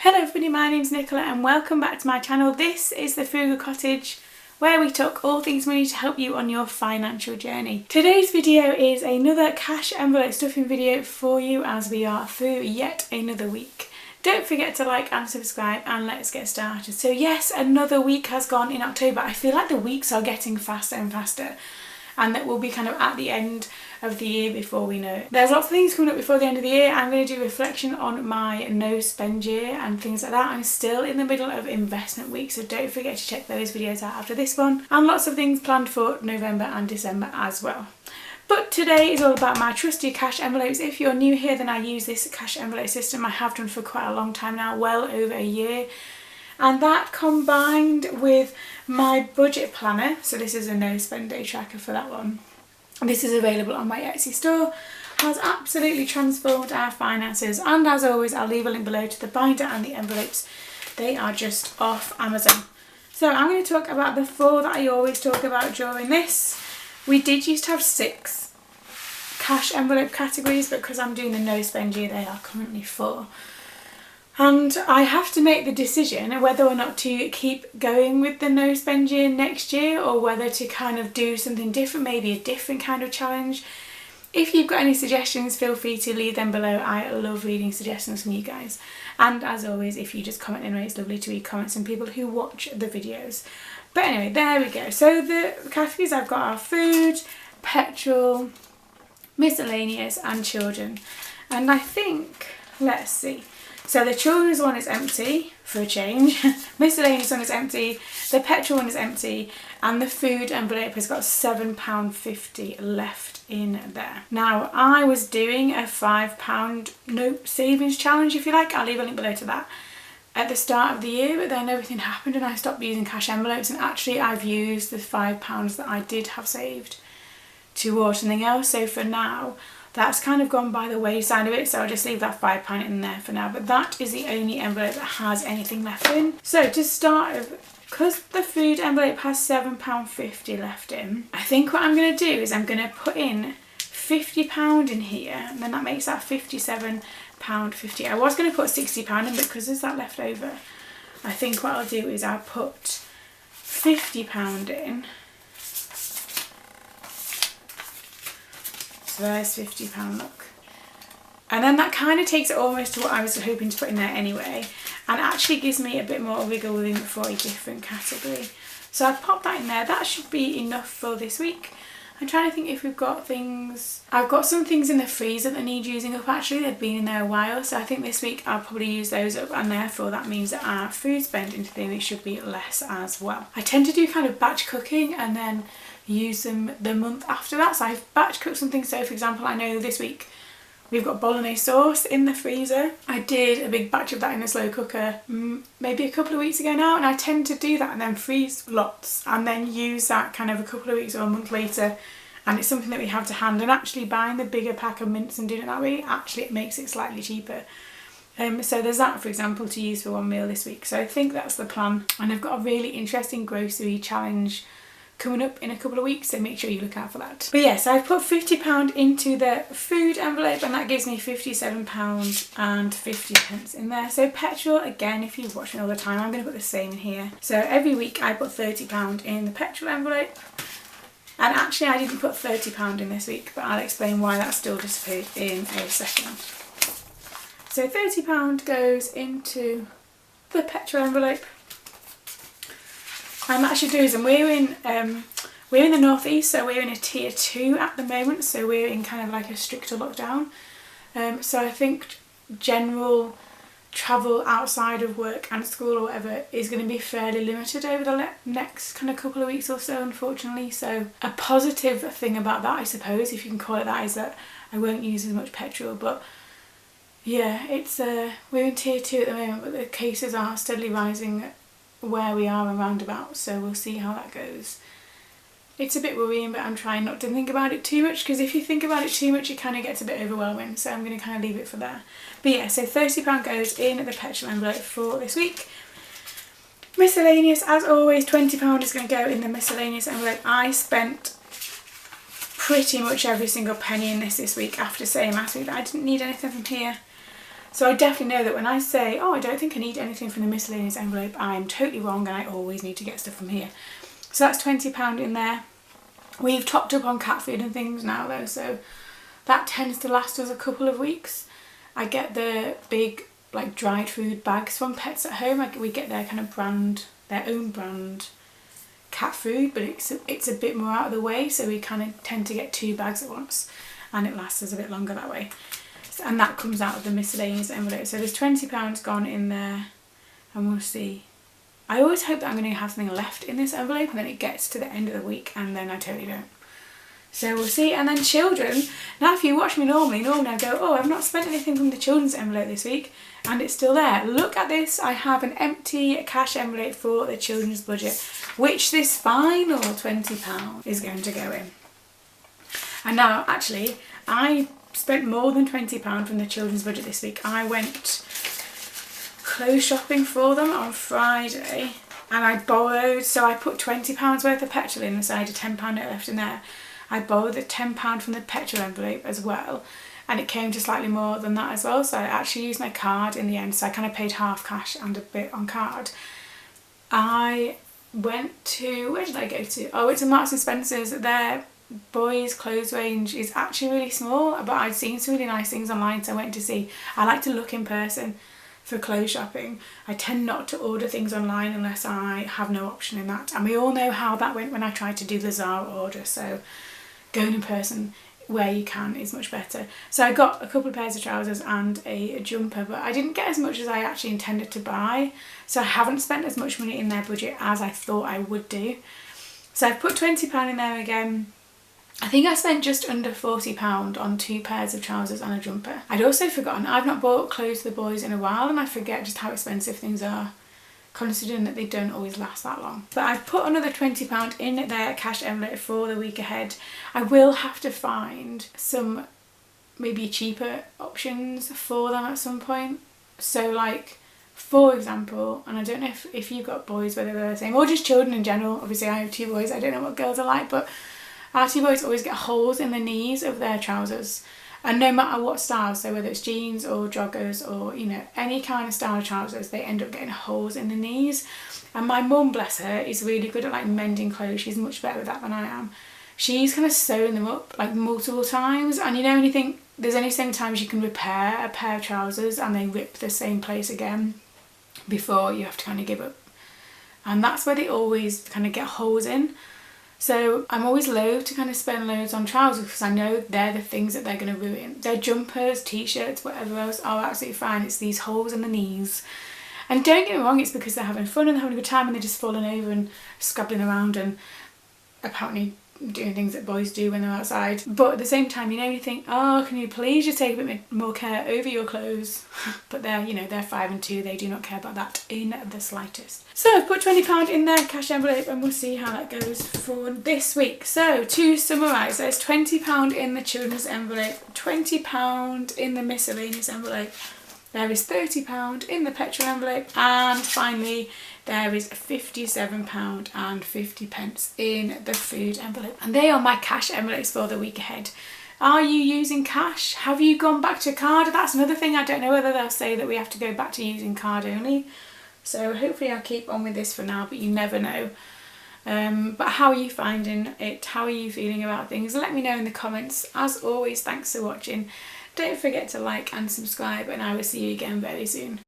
Hello everybody, my name's Nicola and welcome back to my channel. This is the Frugal Cottage, where we talk all things money to help you on your financial journey. Today's video is another cash envelope stuffing video for you as we are through yet another week. Don't forget to like and subscribe and let's get started. So yes, another week has gone in October. I feel like the weeks are getting faster and faster, and that we'll be kind of at the end of the year before we know it. There's lots of things coming up before the end of the year. I'm going to do a reflection on my no spend year and things like that. I'm still in the middle of investment week, so don't forget to check those videos out after this one, and lots of things planned for November and December as well. But today is all about my trusty cash envelopes. If you're new here, then I use this cash envelope system. I have done for quite a long time now, well over a year. And that combined with my budget planner, so this is a no spend day tracker for that one. This is available on my Etsy store, has absolutely transformed our finances, and as always I'll leave a link below to the binder and the envelopes. They are just off Amazon. So I'm going to talk about the 4 that I always talk about during this. We did used to have 6 cash envelope categories, but because I'm doing the no spend year they are currently 4. And I have to make the decision whether or not to keep going with the no spend year next year, or whether to kind of do something different, maybe a different kind of challenge. If you've got any suggestions, feel free to leave them below. I love reading suggestions from you guys. And as always, if you just comment anyway, it's lovely to read comments from people who watch the videos. But anyway, there we go. So the categories I've got are food, petrol, miscellaneous and children. And I think, let's see. So the children's one is empty, for a change, miscellaneous one is empty, the petrol one is empty, and the food envelope has got £7.50 left in there. Now, I was doing a £5 note savings challenge, if you like. I'll leave a link below to that, at the start of the year, but then everything happened and I stopped using cash envelopes, and actually I've used the £5 that I did have saved towards something else. So for now, that's kind of gone by the wayside of it, so I'll just leave that £5 in there for now. But that is the only envelope that has anything left in. So to start, because the food envelope has £7.50 left in, I think what I'm going to do is I'm going to put in £50 in here, and then that makes that £57.50. I was going to put £60 in, but because there's that left over, I think what I'll do is I'll put £50 in. There's £50, look. And then that kind of takes it almost to what I was hoping to put in there anyway, and actually gives me a bit more wiggle room for a different category. So I pop that in there. That should be enough for this week. I'm trying to think if we've got things. I've got some things in the freezer that need using up actually. They've been in there a while, so I think this week I'll probably use those up, and therefore that means that our food spend in theory should be less as well. I tend to do kind of batch cooking and then use them the month after that. So I've batch cooked something. So for example, I know this week we've got bolognese sauce in the freezer. I did a big batch of that in the slow cooker maybe a couple of weeks ago now, and I tend to do that and then freeze lots and then use that kind of a couple of weeks or a month later, and it's something that we have to hand. And actually buying the bigger pack of mince and doing it that way, actually it makes it slightly cheaper. So there's that, for example, to use for one meal this week. So I think that's the plan, and I've got a really interesting grocery challenge coming up in a couple of weeks, so make sure you look out for that. But yes, I've put £50 into the food envelope, and that gives me £57.50 in there. So petrol, again, if you've watched me all the time, I'm going to put the same in here. So every week I put £30 in the petrol envelope, and actually I didn't put £30 in this week, but I'll explain why that still disappeared in a second. So £30 goes into the petrol envelope. I'm actually doing, and we're in the northeast, so we're in a tier 2 at the moment, so we're in kind of like a stricter lockdown. So I think general travel outside of work and school or whatever is going to be fairly limited over the next kind of couple of weeks or so, unfortunately. So a positive thing about that, I suppose, if you can call it that, is that I won't use as much petrol. But yeah, it's we're in tier 2 at the moment, but the cases are steadily rising where we are and roundabout, so we'll see how that goes. It's a bit worrying, but I'm trying not to think about it too much, because if you think about it too much it kind of gets a bit overwhelming, so I'm going to kind of leave it for there. But yeah, so £30 goes in the petrol envelope for this week. Miscellaneous, as always, £20 is going to go in the miscellaneous envelope. I spent pretty much every single penny in this week, after saying last week that I didn't need anything from here. So I definitely know that when I say, oh, I don't think I need anything from the miscellaneous envelope, I'm totally wrong and I always need to get stuff from here. So that's £20 in there. We've topped up on cat food and things now though, so that tends to last us a couple of weeks. I get the big like dried food bags from Pets at Home. We get their kind of brand, their own brand cat food, but it's a bit more out of the way, so we kind of tend to get 2 bags at once and it lasts us a bit longer that way. And that comes out of the miscellaneous envelope. So there's £20 gone in there, and we'll see. I always hope that I'm going to have something left in this envelope and then it gets to the end of the week and then I totally don't. So we'll see. And then children. Now if you watch me normally I go, oh, I've not spent anything from the children's envelope this week, and it's still there. Look at this, I have an empty cash envelope for the children's budget, which this final £20 is going to go in. And now actually I spent more than £20 from the children's budget this week. I went clothes shopping for them on Friday and I borrowed, so I put £20 worth of petrol in, so I had a £10 note left in there. I borrowed the £10 from the petrol envelope as well, and it came to slightly more than that as well, so I actually used my card in the end, so I kind of paid half cash and a bit on card. I went to, where did I go to? Oh, it's a Marks and Spencer's. Their boys clothes range is actually really small, but I'd seen some really nice things online, so I went to see. I like to look in person for clothes shopping. I tend not to order things online unless I have no option in that, and we all know how that went when I tried to do the Zara order, so going in person where you can is much better. So I got a couple of pairs of trousers and a jumper, but I didn't get as much as I actually intended to buy, so I haven't spent as much money in their budget as I thought I would do. So I've put £20 in there again. I think I spent just under £40 on 2 pairs of trousers and a jumper. I'd also forgotten, I've not bought clothes for the boys in a while, and I forget just how expensive things are, considering that they don't always last that long. But I've put another £20 in their cash envelope for the week ahead. I will have to find some maybe cheaper options for them at some point. So like, for example, and I don't know if you've got boys whether they're the same, or just children in general. Obviously I have 2 boys, I don't know what girls are like, but our 2 boys always get holes in the knees of their trousers, and no matter what style, so whether it's jeans or joggers or, you know, any kind of style of trousers, they end up getting holes in the knees. And my mum, bless her, is really good at like mending clothes. She's much better with that than I am. She's kind of sewn them up like multiple times, and you know, when you think there's only so many times you can repair a pair of trousers and they rip the same place again before you have to kind of give up, and that's where they always kind of get holes in. So I'm always loath to kind of spend loads on trousers because I know they're the things that they're going to ruin. Their jumpers, t-shirts, whatever else are absolutely fine. It's these holes in the knees. And don't get me wrong, it's because they're having fun and they're having a good time and they're just falling over and scrabbling around and apparently doing things that boys do when they're outside. But at the same time, you know, you think, oh, can you please just take a bit more care over your clothes? But they're, you know, they're 5 and 2, they do not care about that in the slightest. So I've put £20 in their cash envelope and we'll see how that goes for this week. So to summarise, there's £20 in the children's envelope, £20 in the miscellaneous envelope, there is £30 in the petrol envelope, and finally there is £57.50 in the food envelope. And they are my cash envelopes for the week ahead. Are you using cash? Have you gone back to card? That's another thing. I don't know whether they'll say that we have to go back to using card only. So hopefully I'll keep on with this for now, but you never know. But how are you finding it? How are you feeling about things? Let me know in the comments. As always, thanks for watching. Don't forget to like and subscribe, and I will see you again very soon.